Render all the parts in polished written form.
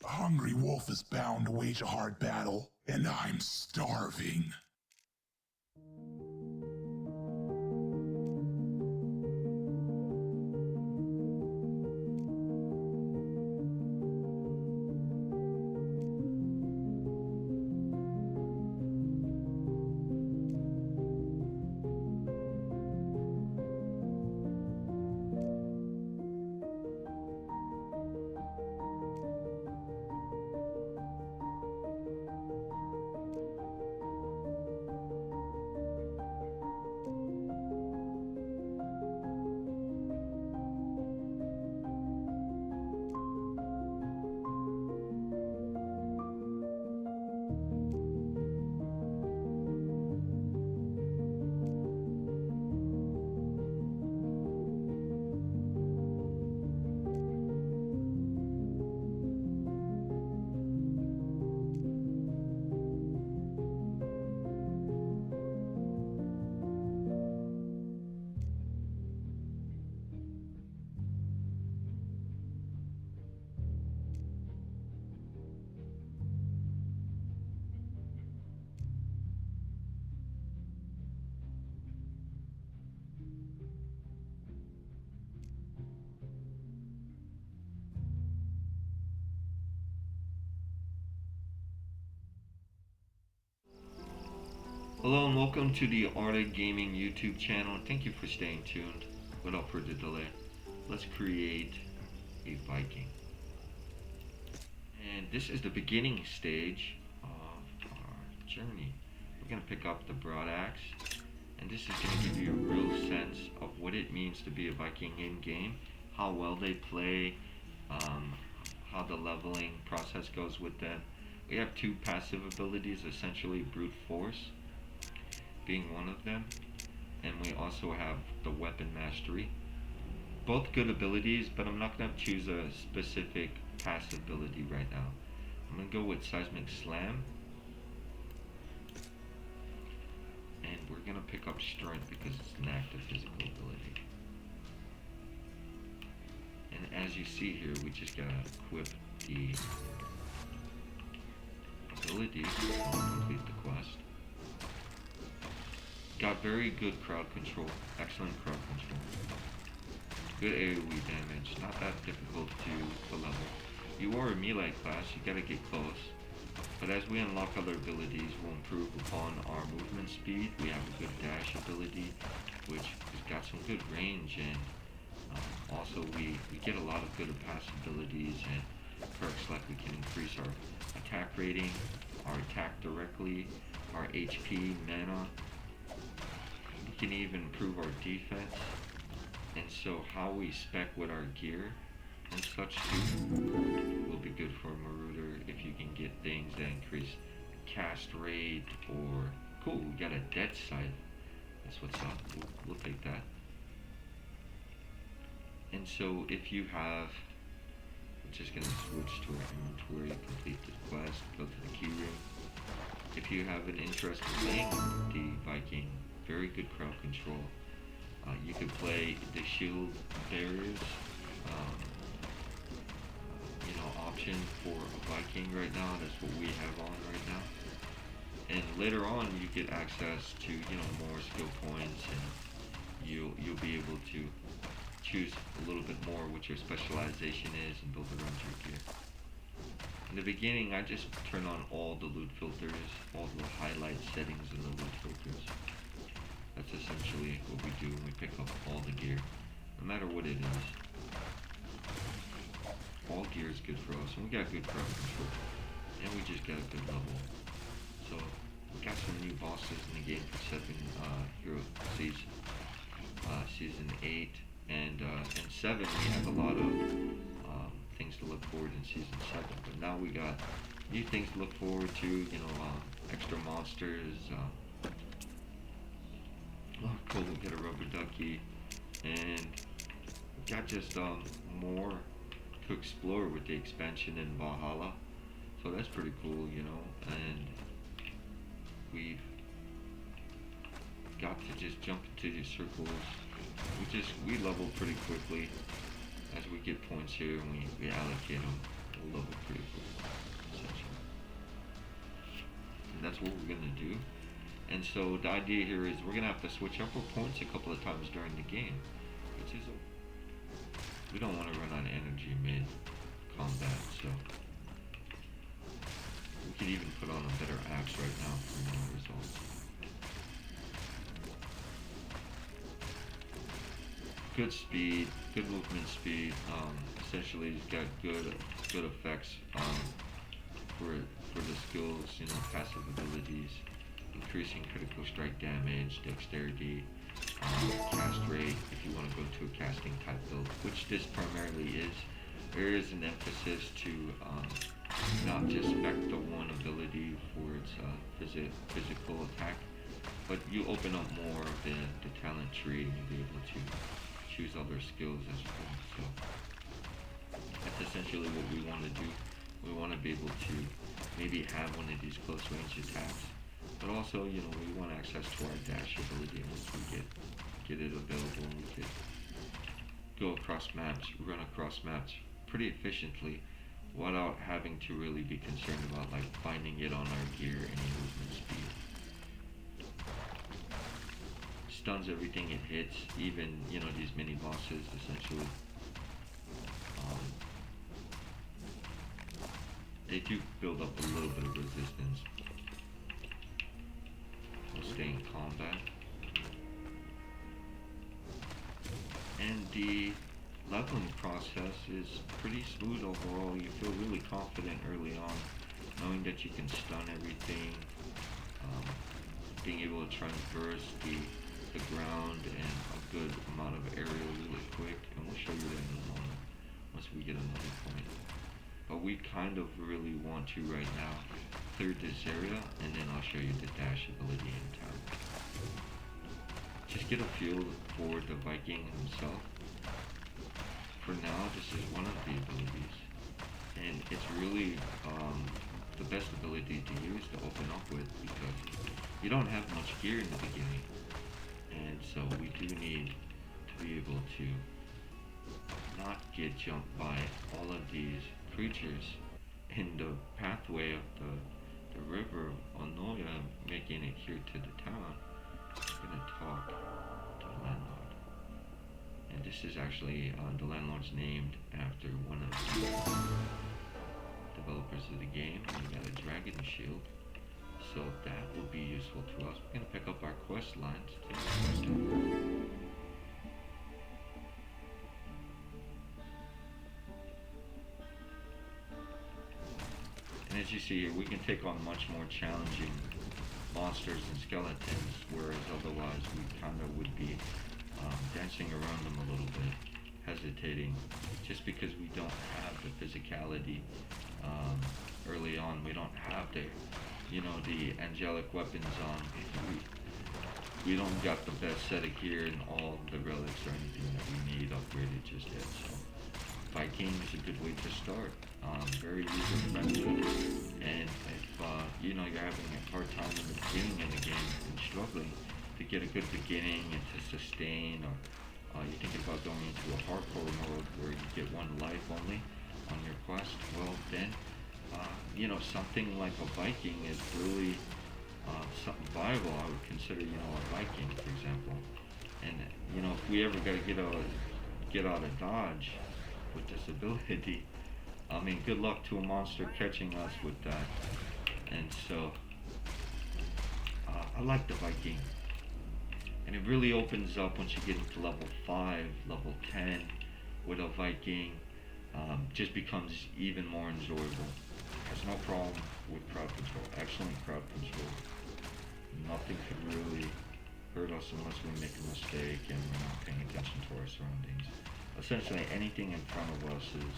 A hungry wolf is bound to wage a hard battle, and I'm starving. Hello and welcome to the Art of Gaming YouTube channel. Thank you for staying tuned. Without further delay, let's create a Viking. And this is the beginning stage of our journey. We're going to pick up the broadaxe, and this is going to give you a real sense of what it means to be a Viking in game, how well they play, how the leveling process goes with them. We have two passive abilities, essentially brute force being one of them, and we also have the weapon mastery. Both good abilities, but I'm not going to choose a specific passive ability right now. I'm going to go with seismic slam, and we're going to pick up strength because it's an active physical ability. And as you see here, we just got to equip the ability to complete the quest. Got very good crowd control, excellent crowd control. Good AoE damage, not that difficult to level. You are a melee class, you gotta get close. But as we unlock other abilities, we'll improve upon our movement speed. We have a good dash ability, which has got some good range, and also we get a lot of good passive abilities and perks, like we can increase our attack rating, our attack directly, our HP, mana. We can even improve our defense. And so how we spec with our gear and such too will be good for a Marauder if you can get things that increase cast rate or... Cool, we got a dead side. That's what's up. We'll take that. And so if you have... We're just going to switch to our inventory, complete the quest, go to the key ring. If you have an interest in playing the Viking, very good crowd control. You could play the shield barriers, option for a Viking right now. That's what we have on right now. And later on, you get access to more skill points, and you'll be able to choose a little bit more what your specialization is and build around your gear. In the beginning, I just turn on all the loot filters, all the highlight settings in the loot filters. That's essentially what we do when we pick up all the gear, no matter what it is. All gear is good for us, and we got good crowd control, and we just got a good level. So we got some new bosses in the game for Hero Season 8, and in 7 we have a lot of things to look forward in Season 7. But now we got new things to look forward to. Extra monsters. Cool, we got a rubber ducky, and we got just more to explore with the expansion in Valhalla. So that's pretty cool, and we've got to just jump into these circles. We level pretty quickly. As we get points here and we allocate them, we'll level pretty quickly, essentially. And that's what we're gonna do. And so the idea here is we're gonna have to switch up our points a couple of times during the game, which is we don't want to run out of energy mid combat, so we could even put on a better axe right now for more results. Good speed, good movement speed. Essentially, it's got good effects for the skills, passive abilities, increasing critical strike damage, dexterity, cast rate. If you want to go to a casting type build, which this primarily is, there is an emphasis to not just spec the one ability for its physical attack, but you open up more of the talent tree and you'll be able to choose other skills as well. So that's essentially what we want to do. We want to be able to maybe have one of these close range attacks, but also we want access to our dash ability. And once we get it available, we could go across maps, run across maps pretty efficiently without having to really be concerned about finding it on our gear and movement speed. Stuns everything it hits, even these mini bosses essentially. They do build up a little bit of resistance. We'll stay in combat. And the leveling process is pretty smooth overall. You feel really confident early on, knowing that you can stun everything, being able to traverse the ground and a good amount of area really quick, and we'll show you that in a moment once we get another point. But we kind of really want to right now clear this area, and then I'll show you the dash ability in town. Just get a feel for the Viking himself. For now, this is one of the abilities, and it's really the best ability to use to open up with, because you don't have much gear in the beginning. And so we do need to be able to not get jumped by all of these creatures in the pathway of the river Onoya, making it here to the town. I'm gonna talk to the landlord. And this is actually, the landlord's named after one of the developers of the game. We got a dragon shield. So that will be useful to us. We're going to pick up our quest lines. And as you see here, we can take on much more challenging monsters and skeletons, whereas otherwise we kind of would be dancing around them a little bit, hesitating, just because we don't have the physicality early on. We don't have the, the angelic weapons on. We don't got the best set of gear and all the relics or anything that we need upgraded just yet. So Viking is a good way to start. Very user friendly, and if you're having a hard time in the beginning of the game and struggling to get a good beginning and to sustain, or you're thinking about going into a hardcore mode where you get one life only on your quest, well then, something like a Viking is really something viable. I would consider, a Viking, for example. And if we ever got to get out of dodge with this ability, I mean, good luck to a monster catching us with that. And so, I like the Viking. And it really opens up once you get into level 5, level 10, with a Viking. Just becomes even more enjoyable. Has no problem with crowd control. Excellent crowd control. Nothing could really hurt us unless we make a mistake and we're not paying attention to our surroundings. Essentially, anything in front of us is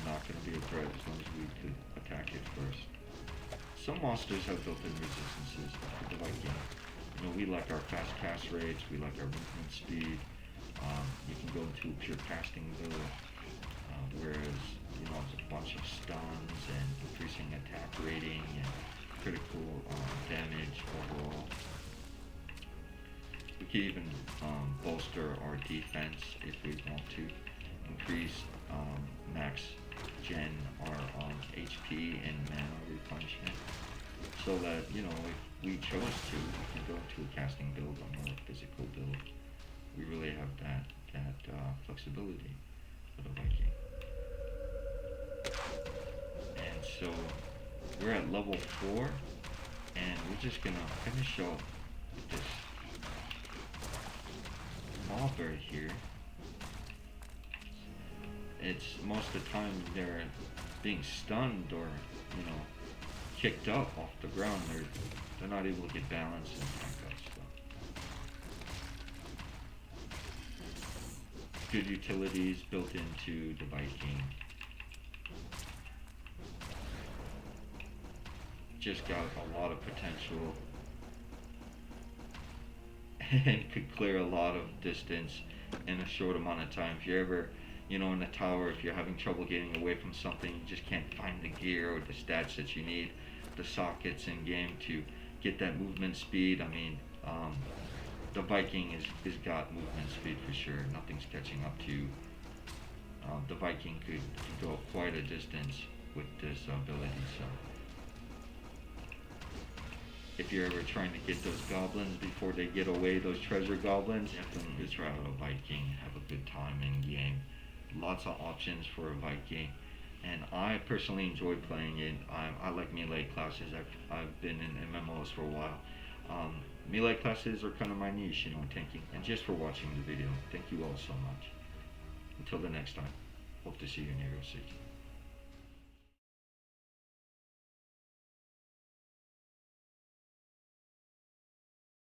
not going to be a threat as long as we could attack it first. Some monsters have built-in resistances to the Viking. We like our fast cast rates, we like our movement speed. You can go into a pure casting build, whereas it's a bunch of stuns and increasing attack rating and critical damage overall. We can even bolster our defense if we want to, increase max gen our HP and mana replenishment, so that if we chose to, we can go into a casting build, a more physical build. We really have that flexibility for the Viking. And so we're at level 4, and we're just gonna finish off with this mob right here. It's most of the time they're being stunned or kicked up off the ground. They're not able to get balance and back up stuff. Good utilities built into the Viking. Just got a lot of potential and could clear a lot of distance in a short amount of time. If you're ever in a tower, if you're having trouble getting away from something, you just can't find the gear or the stats that you need, the sockets in game to get that movement speed. I mean, the Viking is got movement speed for sure. Nothing's catching up to you. The Viking could go quite a distance with this ability. So if you're ever trying to get those goblins before they get away, those treasure goblins, definitely try out a Viking. Have a good time in game. Lots of options for a Viking, and I personally enjoy playing it. I like melee classes. I've been in MMOs for a while. Melee classes are kind of my niche, tanking. And just for watching the video, thank you all so much. Until the next time, hope to see you in Hero City.